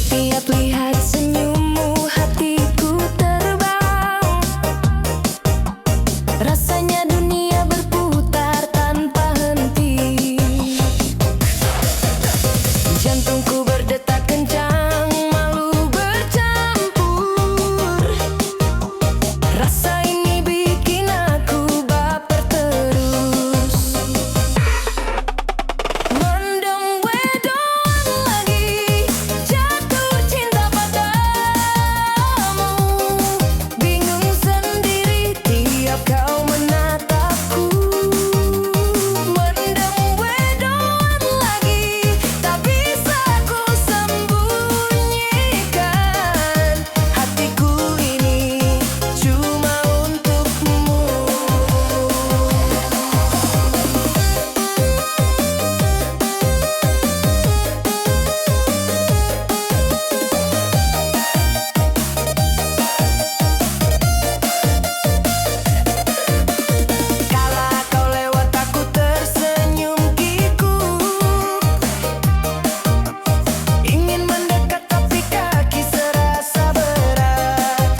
Setiap lihat senyummu hatiku terbang. Rasanya dunia berputar tanpa henti. Jantungku berdetak kencang, malu bercampur. Rasa ini bikin aku baper terus. Mendem wedoan lagi, jatuh cinta padamu. Bingung sendiri tiap kau menatapku. Mendem wedoan lagi, tak bisa ku sembunyikan. Hatiku ini cuma untukmu. Kala kau lewat aku tersenyum kikuk. Ingin mendekat tapi kaki serasa berat.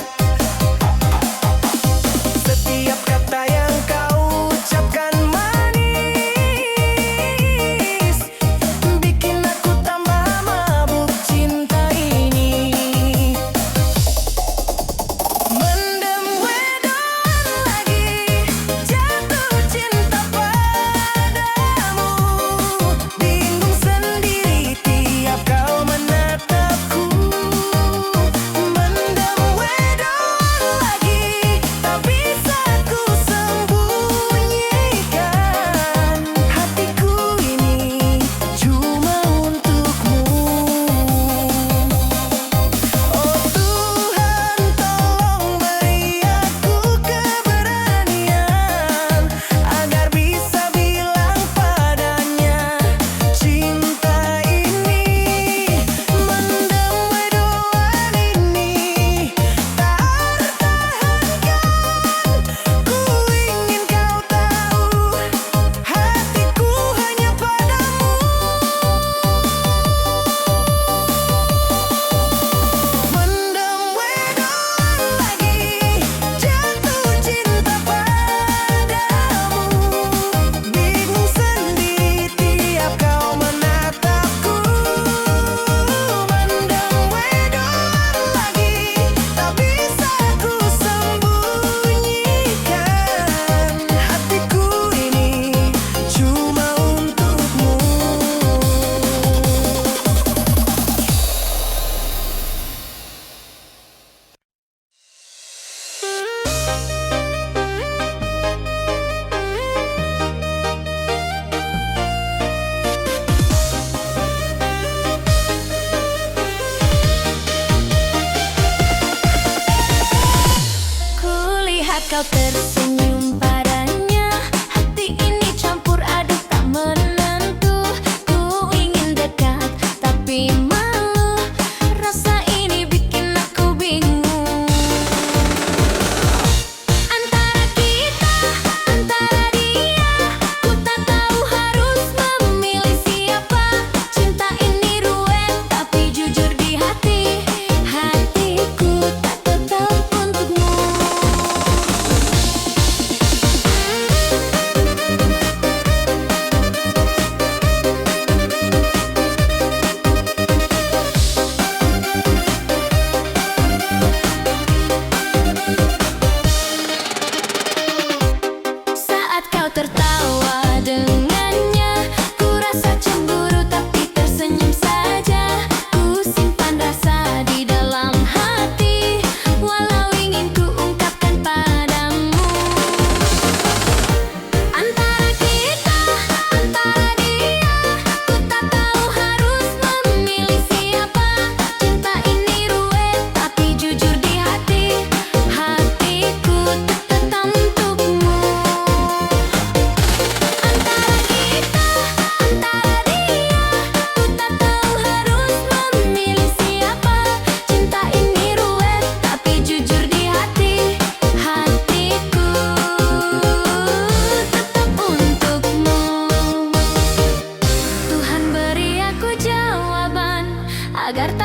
Setiap kata yang kau ucapkan manis, bikin aku tambah mabuk cinta ini. Mendem wedoan lagi, jatuh cinta padamu. Bingung sendiri tiap kau menatapku. Mendem wedoan lagi, tak bisa ku sembunyikan. Hatiku ini cuma untukmu. Oh Tuhan, tolong beri aku keberanian agar bisa bilang padanya cinta ini. Mendem wedoan ini tak tertahankan. Ku ingin kau tahu, hatiku hanya padamu. Mendem wedoan lagi, jatuh cinta padamu. Bingung sendiri tiap kau menatapku. Mendem wedoan lagi, tak bisa ku sembunyikan. Hatiku ini cuma untukmu. Kulihat kau tersenyum padanya, hati ini campur aduk tak menentu. Ku ingin dekat tapi malu, rasa ini bikin aku bingung. Antara kita, antara dia, ku tak tahu harus memilih siapa. Cinta ini ruwet tapi jujur di hati, hatiku tak tetap untukmu.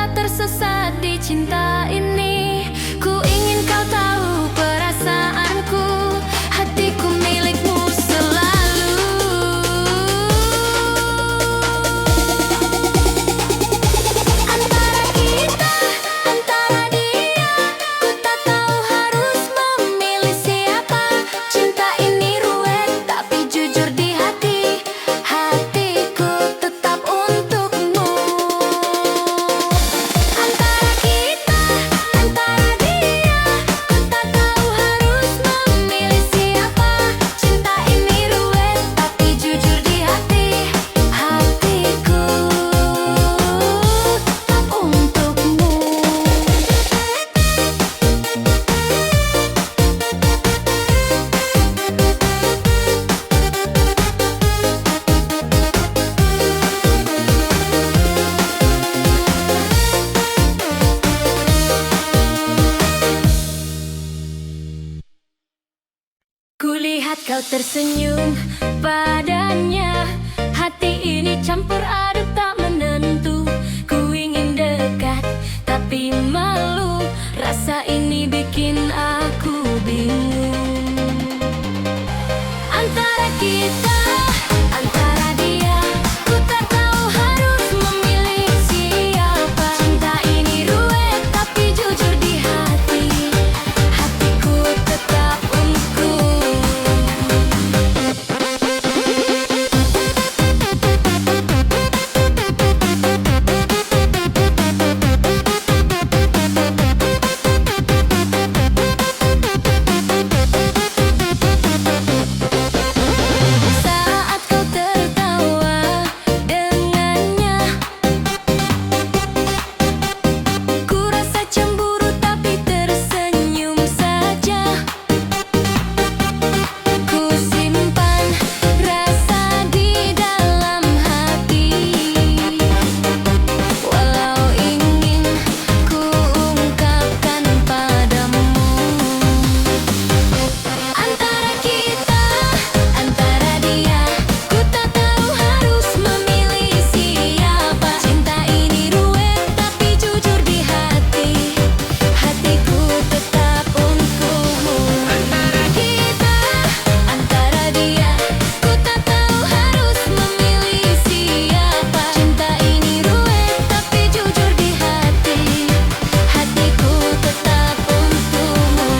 tak tersesat di cinta ini. Ku ingin kau tahu perasaanku, hatiku milikmu selalu. Antara kita, antara dia, ku tak tahu harus memilih siapa. Cinta ini ruwet tapi jujur di hati, hatiku tetap untukmu. Antara kita, antara dia, ku tak tahu harus memilih siapa. Cinta ini ruwet tapi jujur di hati, hatiku tetap untukmu. Kulihat kau tersenyum padanya, hati ini campur aduk tak menentu. Ku ingin dekat tapi malu, rasa ini bikin aku bingung. Antara kita, antara dia, ku tak tahu harus memilih siapa. Cinta ini ruwet tapi jujur di hati, hatiku tetap untukmu. Saat kau tertawa dengannya, ku rasa cemburu tapi tersenyum saja. Ku simpan rasa di dalam hati, walau ingin ku ungkapkan padamu. Antara kita, antara dia, ku tak tahu harus memilih siapa. Cinta ini ruwet tapi jujur di hati, hatiku tetap untukmu. Antara kita, antara dia, ku tak tahu harus memilih siapa. Cinta ini ruwet tapi jujur di hati, hatiku tetap untukmu.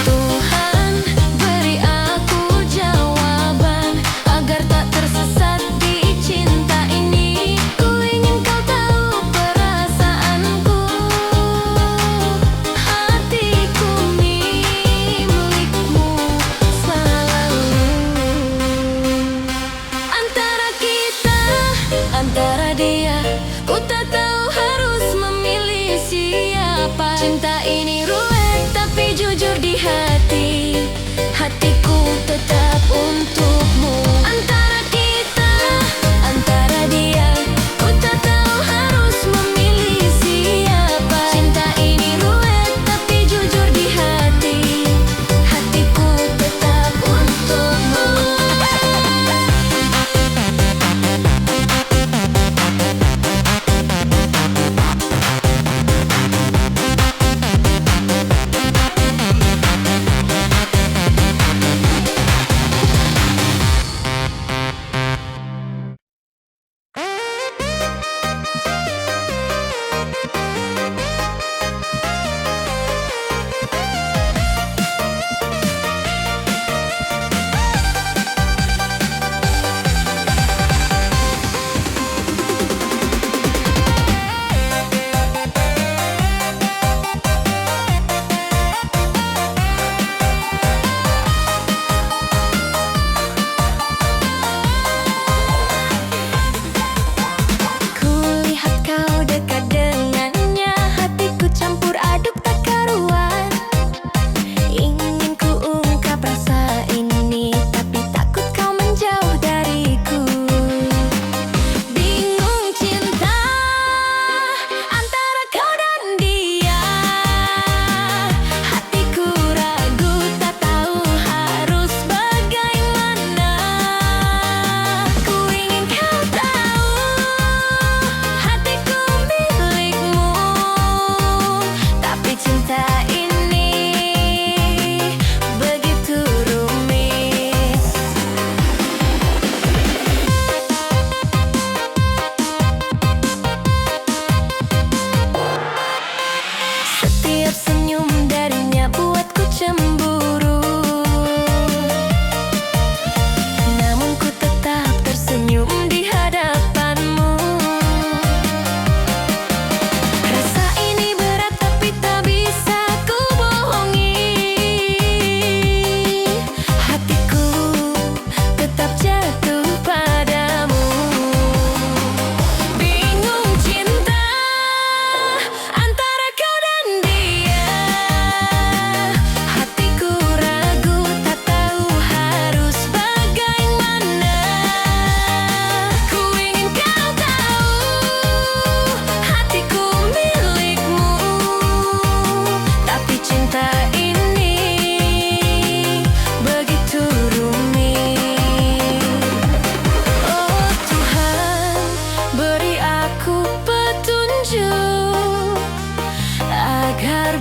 Tuhan, beri aku jawaban agar tak tersesat di cinta ini. Ku ingin kau tahu perasaanku, hatiku milikmu selalu. Antara kita, antara dia, ku tak tahu harus memilih siapa. Cinta ini ruwet tapi jujur di hati, hatiku tetap untukmu. Antara kita, antara dia, ku tak tahu harus memilih siapa. Cinta ini ruwet tapi jujur di hati, hatiku tetap untukmu.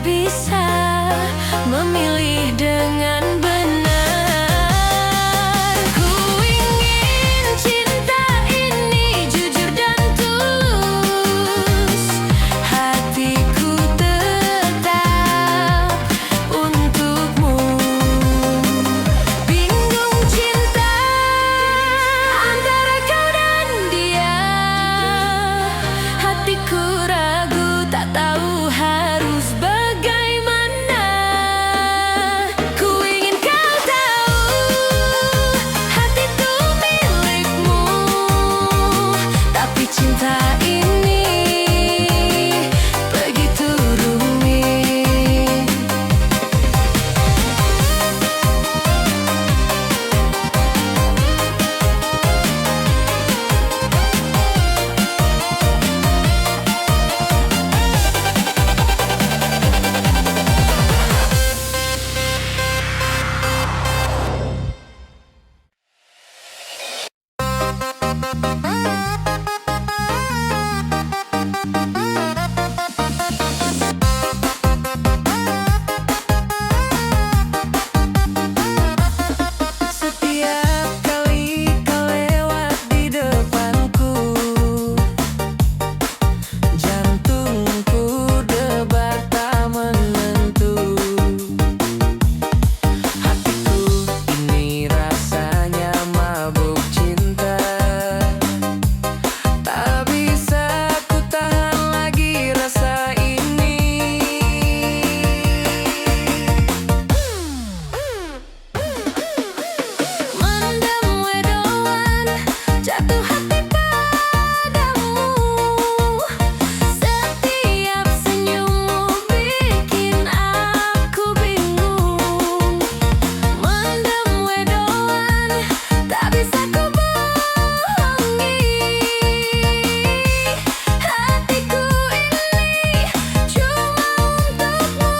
bisa memilih dengan benar. Ku ingin cinta ini jujur dan tulus, hatiku tetap untukmu. Bingung cinta antara kau dan dia, hatiku ragu tak tahu harus bagaimana. Ku ingin kau tahu hatiku milikmu, tapi cinta ini begitu rumit. Setiap kali kau lewat di depanku, jantungku debar tak menentu. Hatiku ini rasanya mabuk cinta, tak bisa ku tahan lagi rasa ini. Mendem wedoan, jatuh hati padamu. Setiap senyummu bikin aku bingung. Mendem wedoan, tak bisa ku bohongi. Hatiku ini cuma untukmu.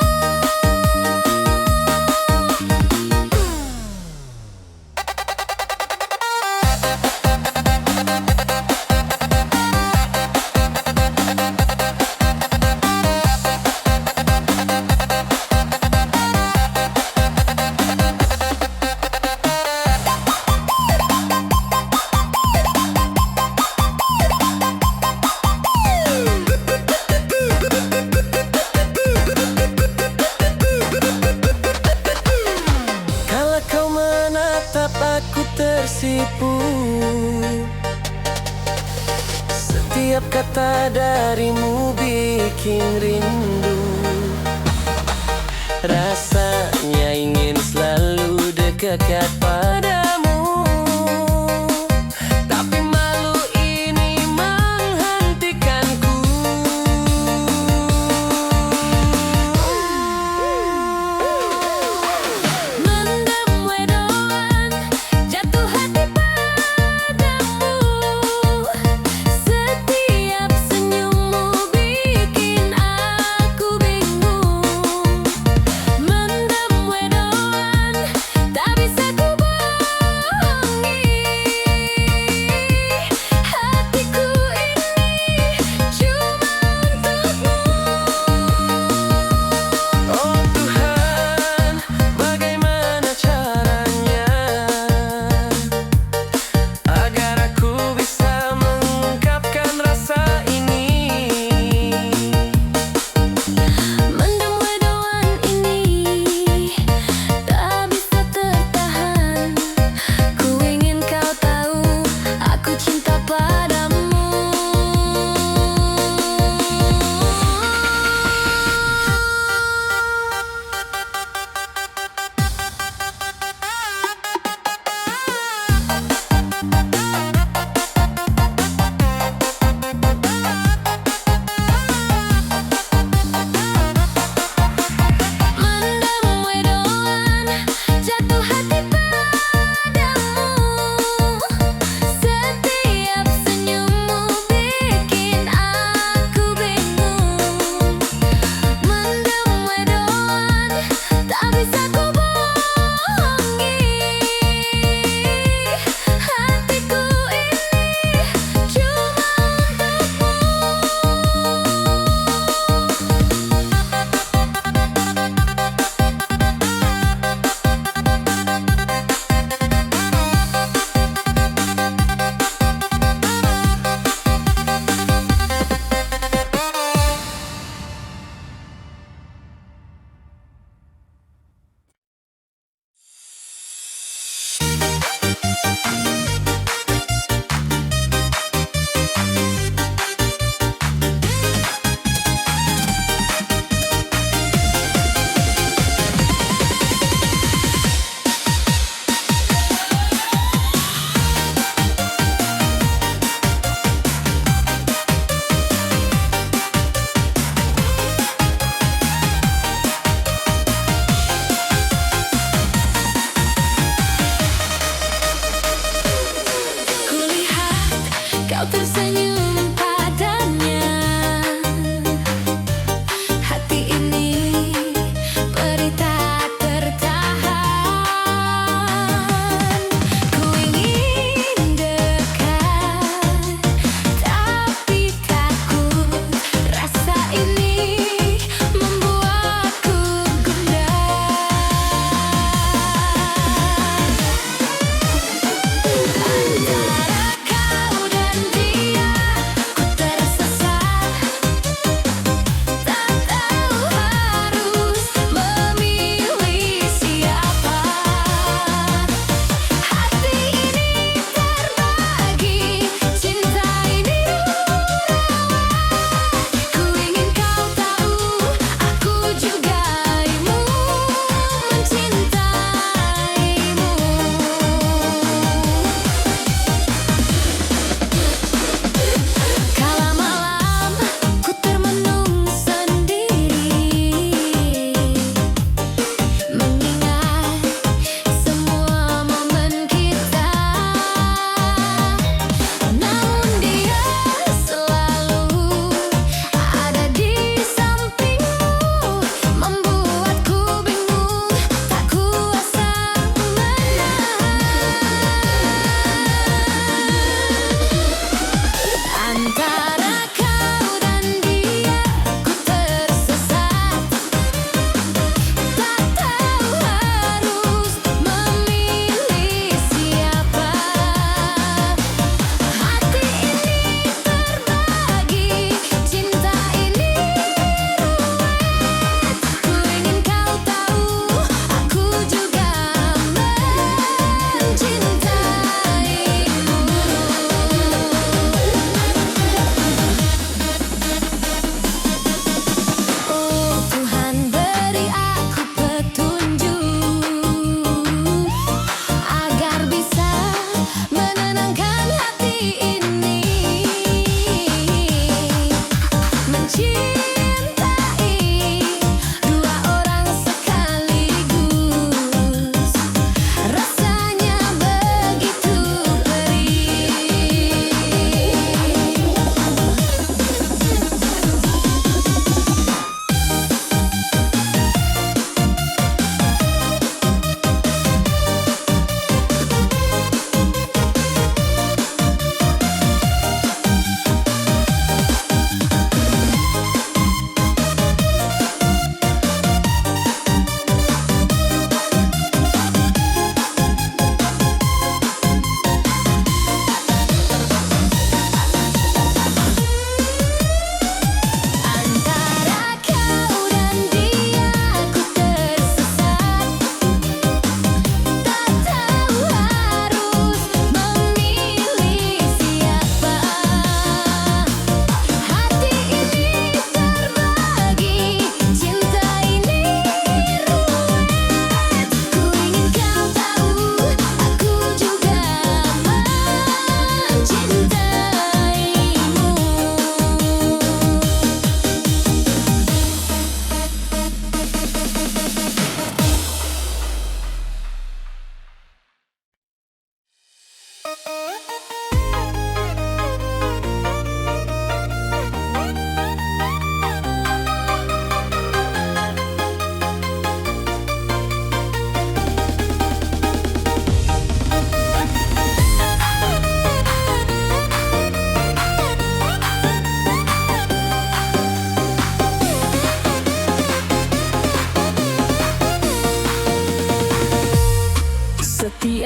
Kalau kau menatap aku tersipu, setiap kata darimu bikin rindu. Rasanya ingin selalu dekat padamu, tapi malu ini menghentikanku. Mendem wedoan, jatuh hati padamu. Setiap senyummu bikin aku bingung. Mendem wedoan, tak bisa ku bohongi.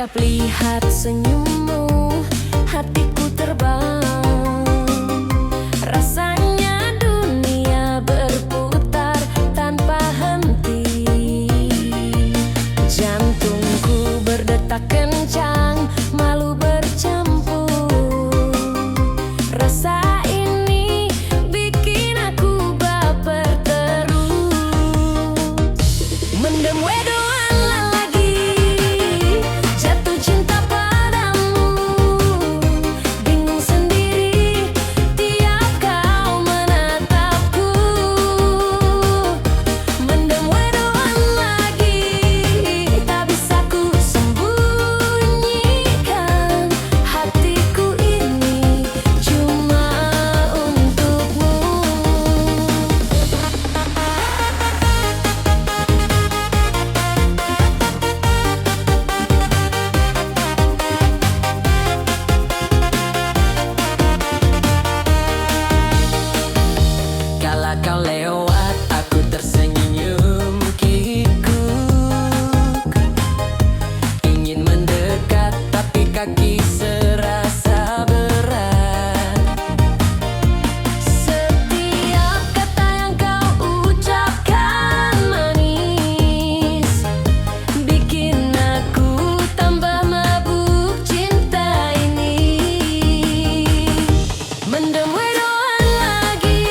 Setiap lihat senyummu, hatiku terbang. Rasanya dunia berputar tanpa henti. Jantungku berdetak kencang, malu bercampur. Rasa ini bikin aku baper terus. Mendem wedoan lagi, jatuh cinta padamu. Bingung sendiri tiap kau menatapku. Mendem wedoan lagi, tak bisa ku sembunyikan. Hatiku ini cuma untukmu. Kala kau lewat, aku tersenyum kikuk. Ingin mendekat, tapi kaki serasa berat. Setiap kata yang kau ucapkan manis, bikin aku tambah mabuk cinta ini. Mendem wedoan lagi,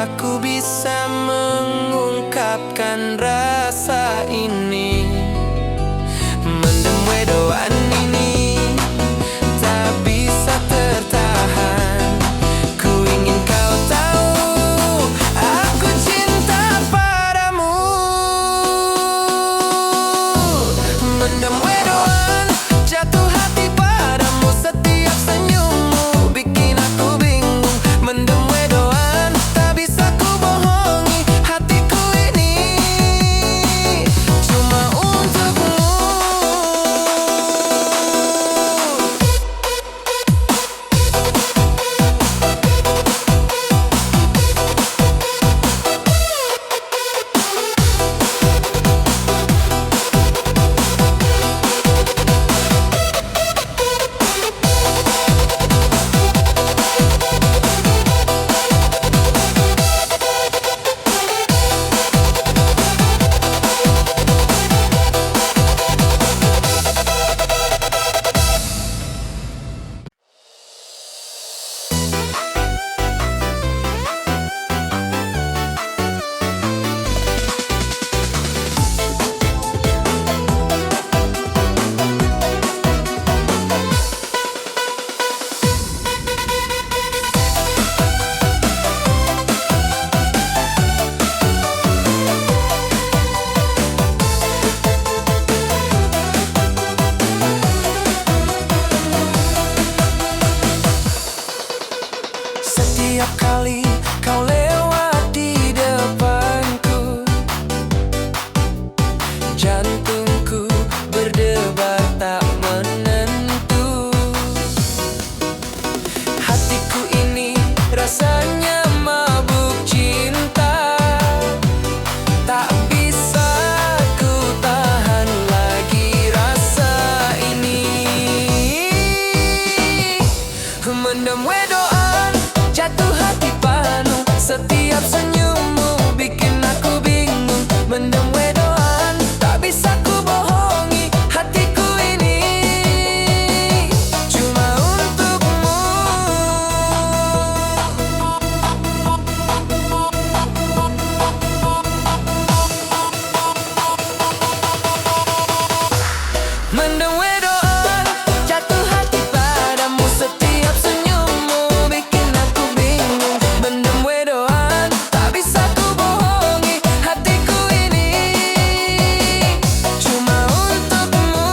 aku bisa mengungkapkan rasa ini. Mendem wedoan ini tak bisa tertahan. Ku ingin kau tahu aku cinta padamu. Mendem wedoan, jatuh hati padamu. Setiap senyummu bikin aku bingung. Mendem wedoan, tak bisa ku bohongi hatiku ini cuma untukmu. Setiap kali kau lewat di depanku, jantungku berdebar tak menentu. Hatiku ini rasanya mabuk cinta, tak bisa ku tahan lagi rasa ini. Mendem wedoan, jatuh hati padamu. Setiap senyummu bikin aku bingung. Mendem wedoan, tak bisa ku bohongi hatiku ini cuma untukmu. Mendem wedoan, jatuh hati padamu. Setiap senyummu bikin aku bingung. Mendem wedoan, tak bisa ku bohongi hatiku ini cuma untukmu.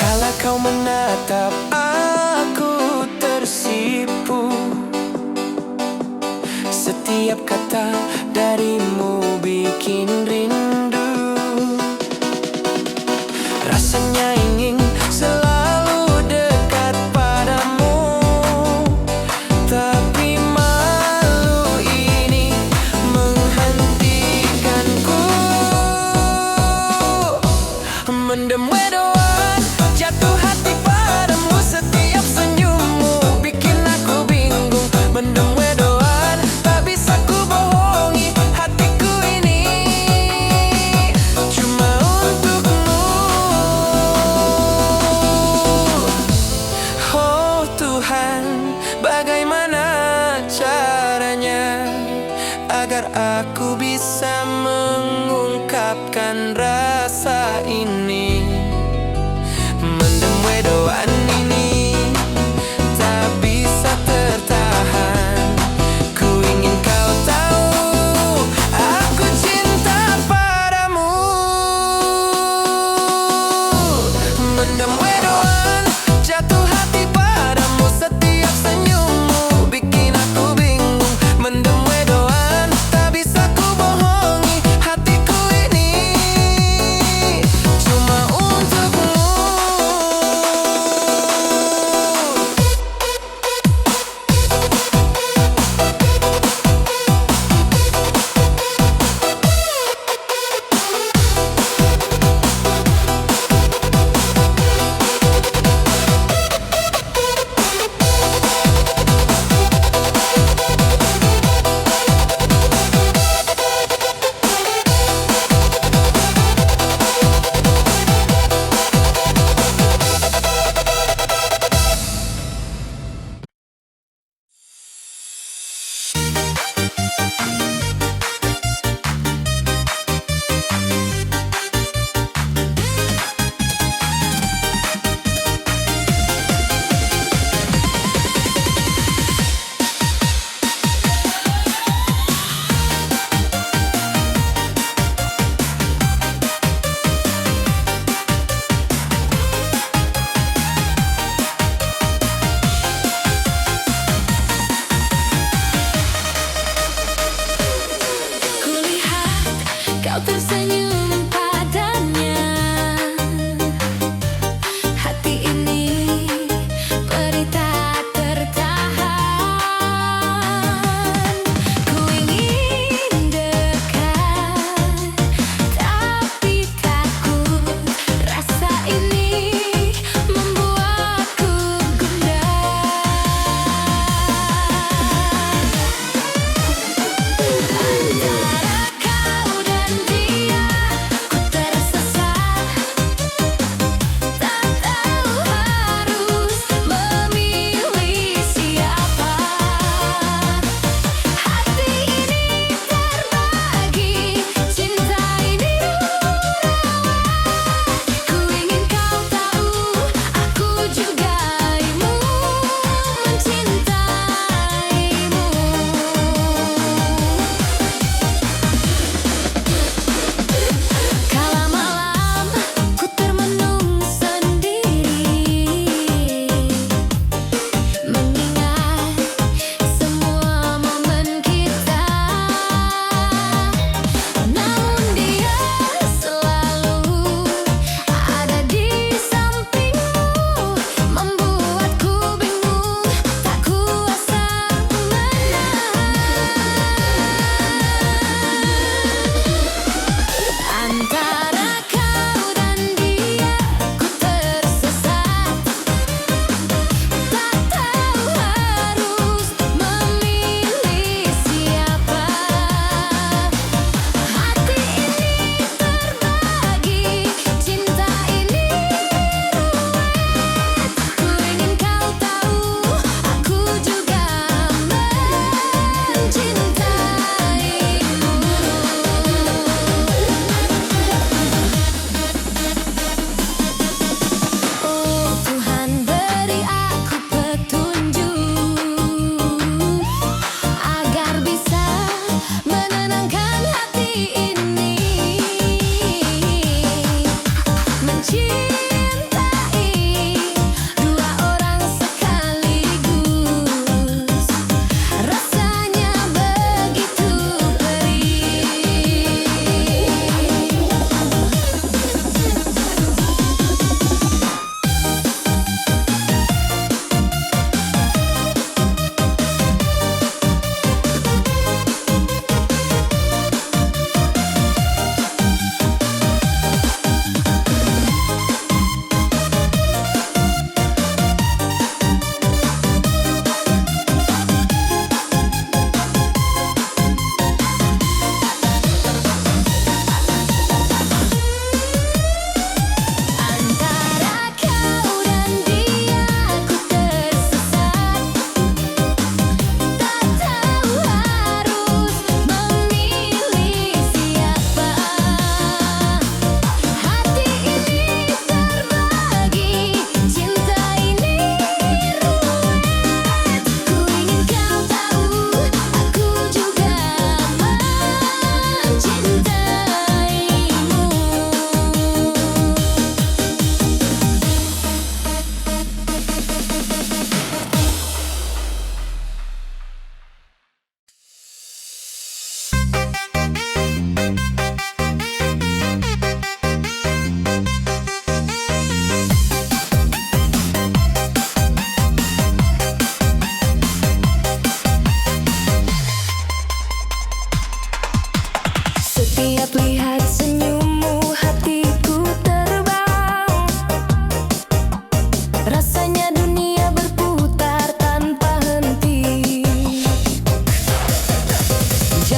Kala kau menatap aku tersipu. Setiap kata darimu bikin rindu. Rasanya ingin selalu dekat padamu, tapi malu ini menghentikanku. Mendem wedoan, jatuh hati padamu. Setiap senyummu bikin aku bingung. Mendem wedoan, tak bisa ku bohongi hatiku ini cuma untukmu. Oh Tuhan, bagaimana caranya agar aku bisa mengungkapkan rasa ini. Mendem wedoan ini tak bisa tertahan. Ku ingin kau tahu aku cinta padamu. Mendem wedoan, jatuh hati padamu. Setiap senyummu bikin aku bingung. Mendem wedoan, tak bisa ku bohongi hatiku ini cuma untukmu.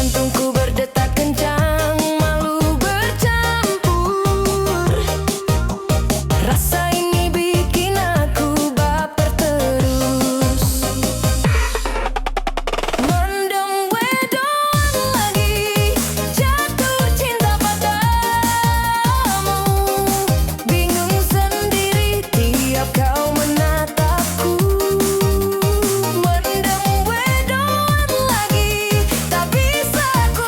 Jantungku berdetak kencang, malu bercampur. Rasa ini bikin aku baper terus. Mendem wedoan lagi, jatuh cinta padamu. Bingung sendiri tiap kau menatapku. Mendem wedoan lagi, tak bisa ku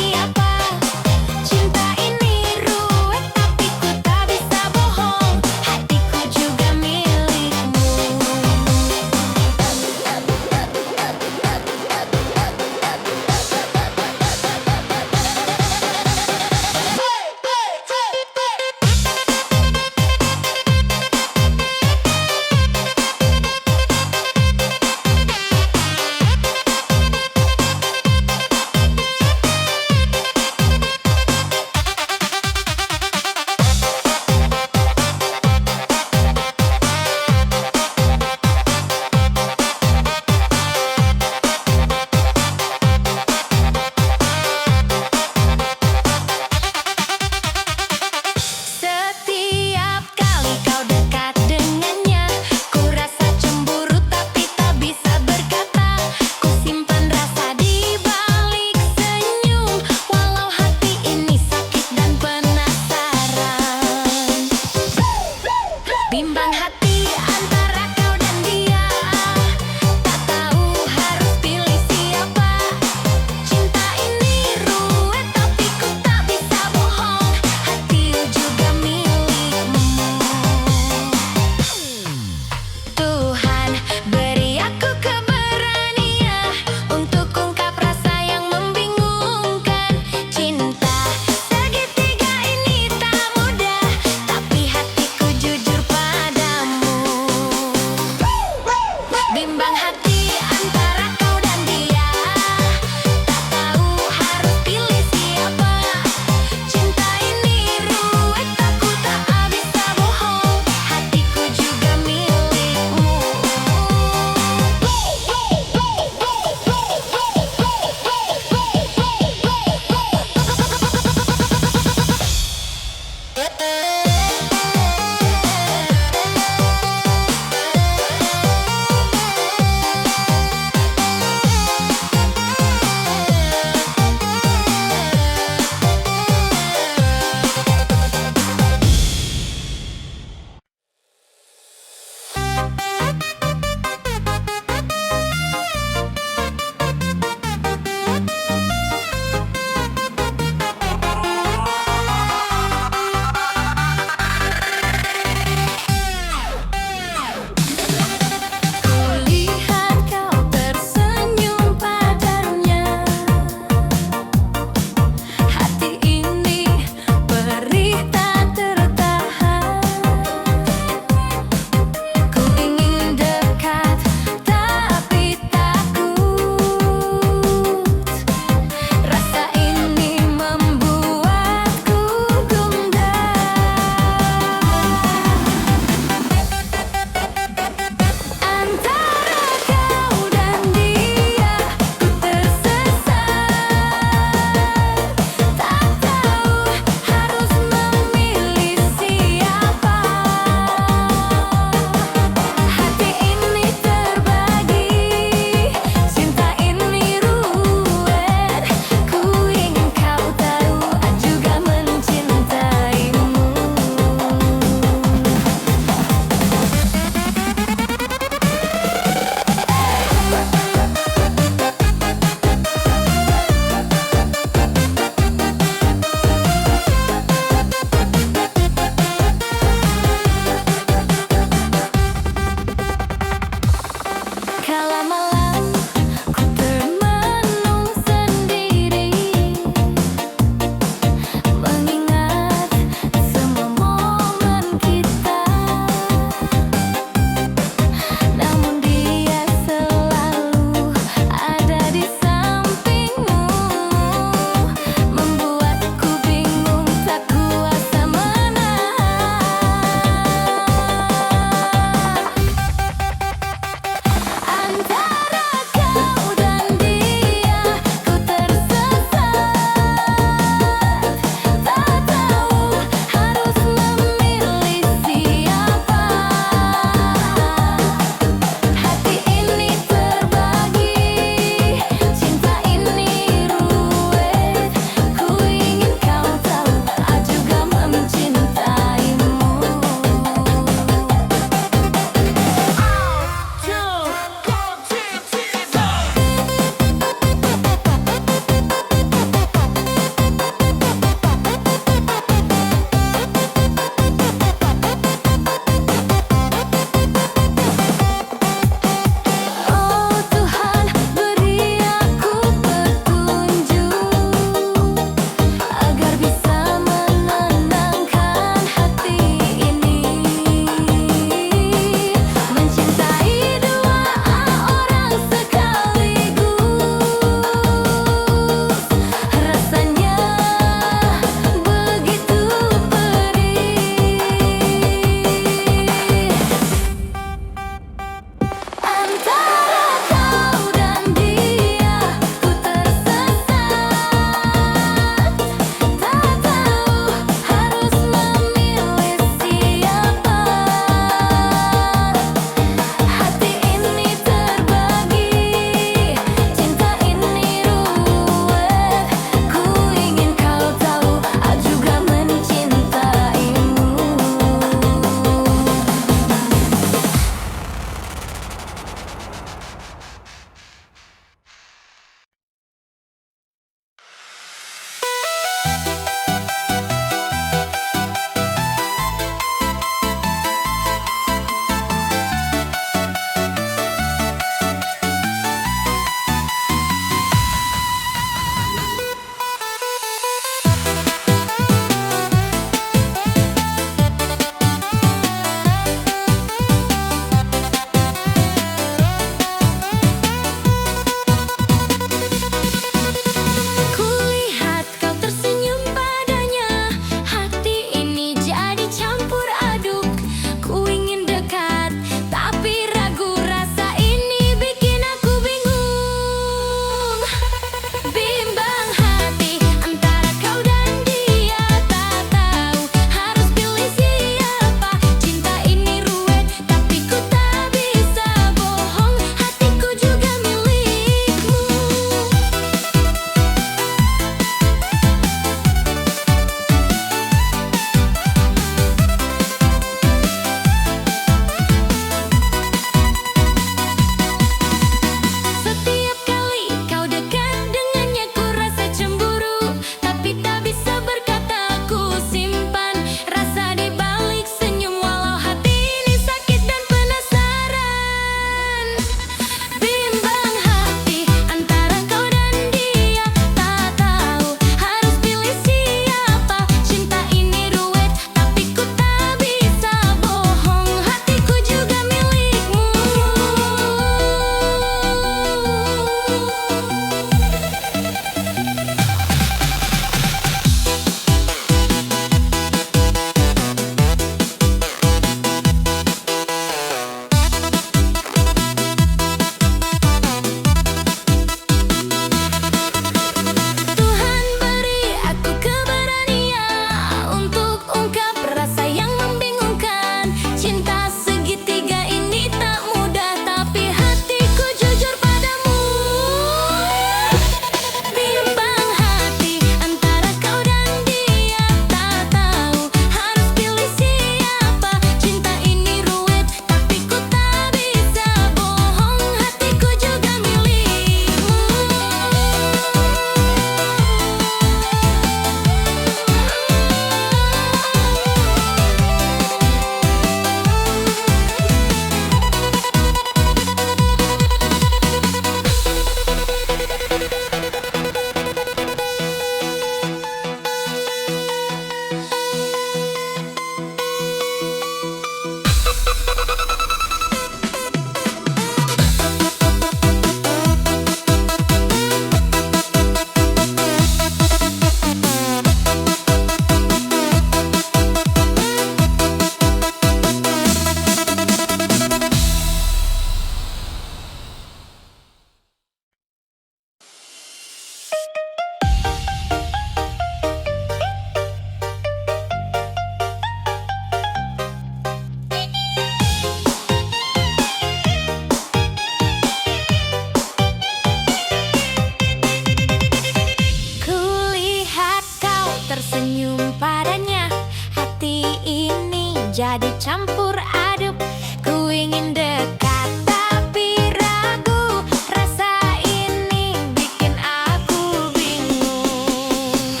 tersenyum padanya. Hati ini jadi campur aduk. Ku ingin dekat tapi ragu. Rasa ini bikin aku bingung.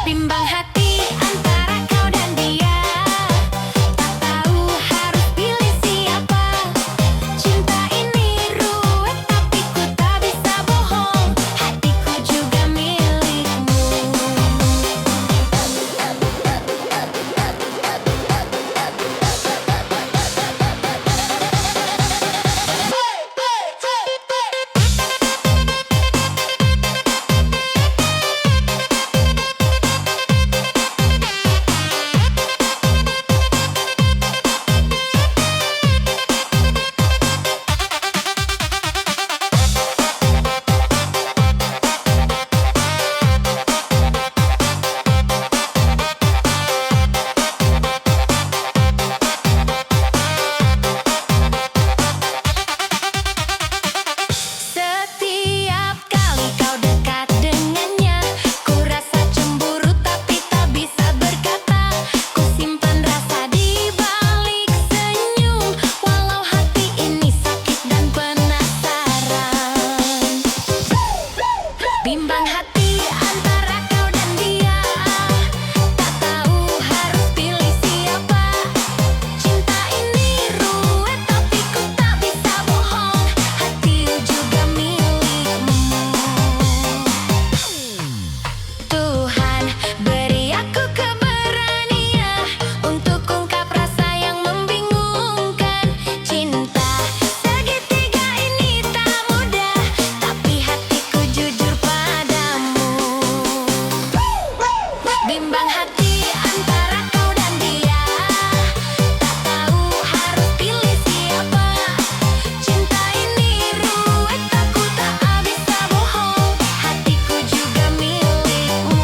Bimbang hati antara kau dan dia. Tak tahu harus pilih siapa. Cinta ini ruwet tapi ku tak bisa bohong. Hatiku juga milikmu. Setiap kali kau dekat dengannya, ku rasa cemburu tapi tak bisa berkata. Ku simpan rasa di balik senyum, walau hati ini sakit dan penasaran. Bimbang hati antara kau dan dia. Tak tahu harus pilih siapa. Cinta ini ruwet tapi ku tak bisa bohong. Hati juga milikmu. Tuhan beri aku keberanian untuk ungkap rasa yang membingungkan. Cinta segitiga ini tak mudah, tapi hatiku jujur padamu. Bimbang hati antara kau dan dia. Tak tahu harus pilih siapa. Cinta ini ruwet aku tak bisa bohong. Hatiku juga milikmu.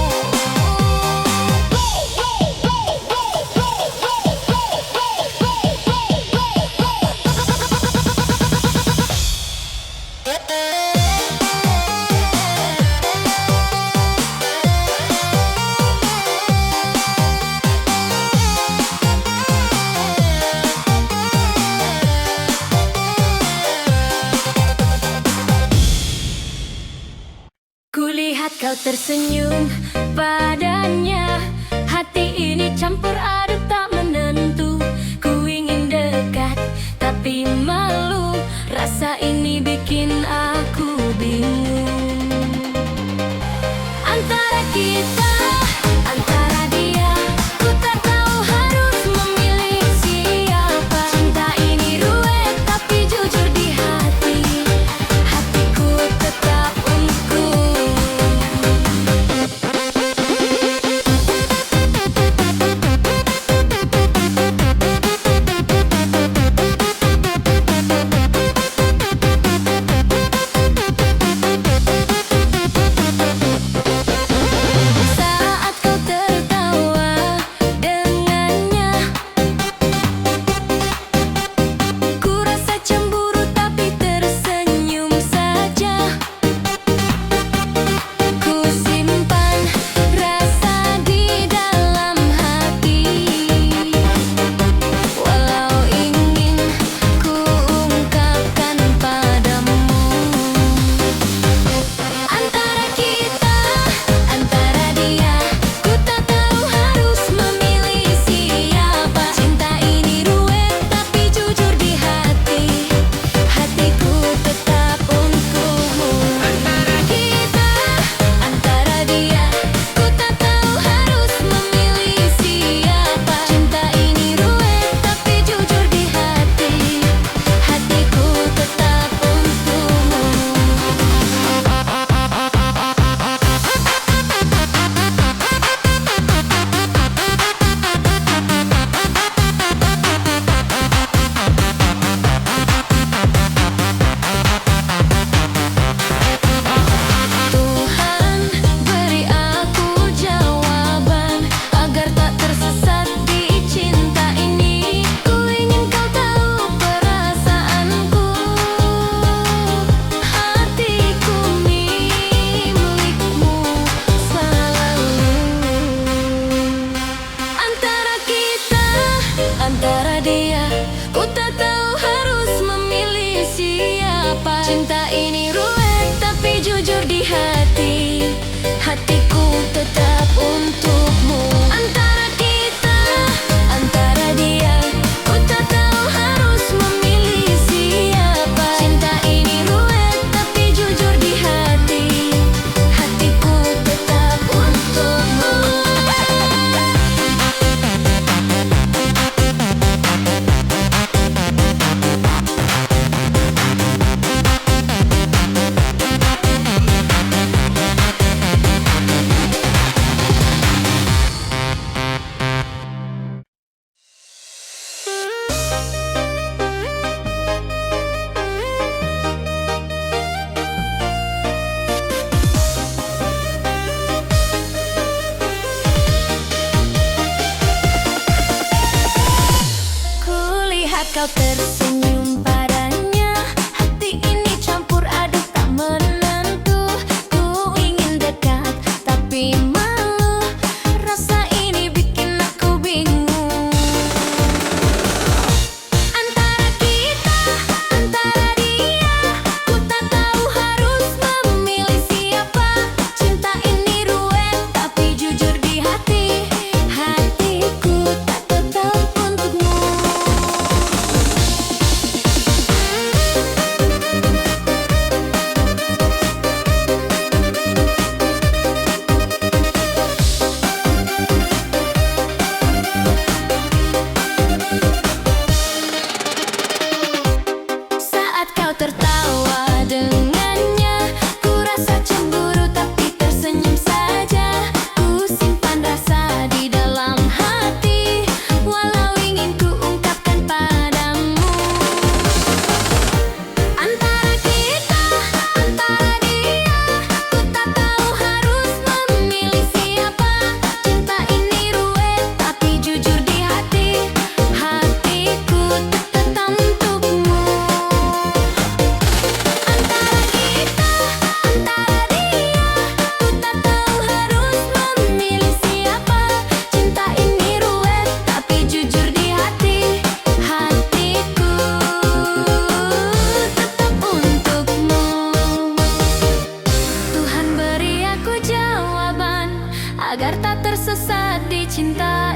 Kulihat kau tersenyum padanya. Hati ini campur aduk tak menentu. Ku ingin dekat tapi malu. Rasa ini bikin aku bingung. Antara kita, antara dia, ku tak tahu harus memilih siapa. Cinta ini ruwet tapi jujur di hati. Hatiku tetap untukku. kau tersenyum padanya, hati ini campur aduk tak menentu. Ku ingin dekat tapi malu, rasa ini bikin aku bingung. Antara kita, antara dia, ku tak tahu harus memilih siapa. Cinta ini ruwet tapi jujur di hati, hatiku tak tetap untukmu. Saat kau tertawa dengannya, ku rasa cemburu tapi tersenyum saja. Ku simpan rasa di dalam hati, walau ingin ku ungkapkan padamu. Antara kita, antara dia, ku tak tahu harus memilih siapa. Cinta ini ruwet tapi jujur di hati, hatiku tak tetap untukmu. Antara kita, antara dia, ku tak tahu harus memilih siapa. Cinta ini ruwet tapi jujur di hati, hatiku tetap untukmu. Tuhan beri aku jawaban agar tak tersesat di cinta.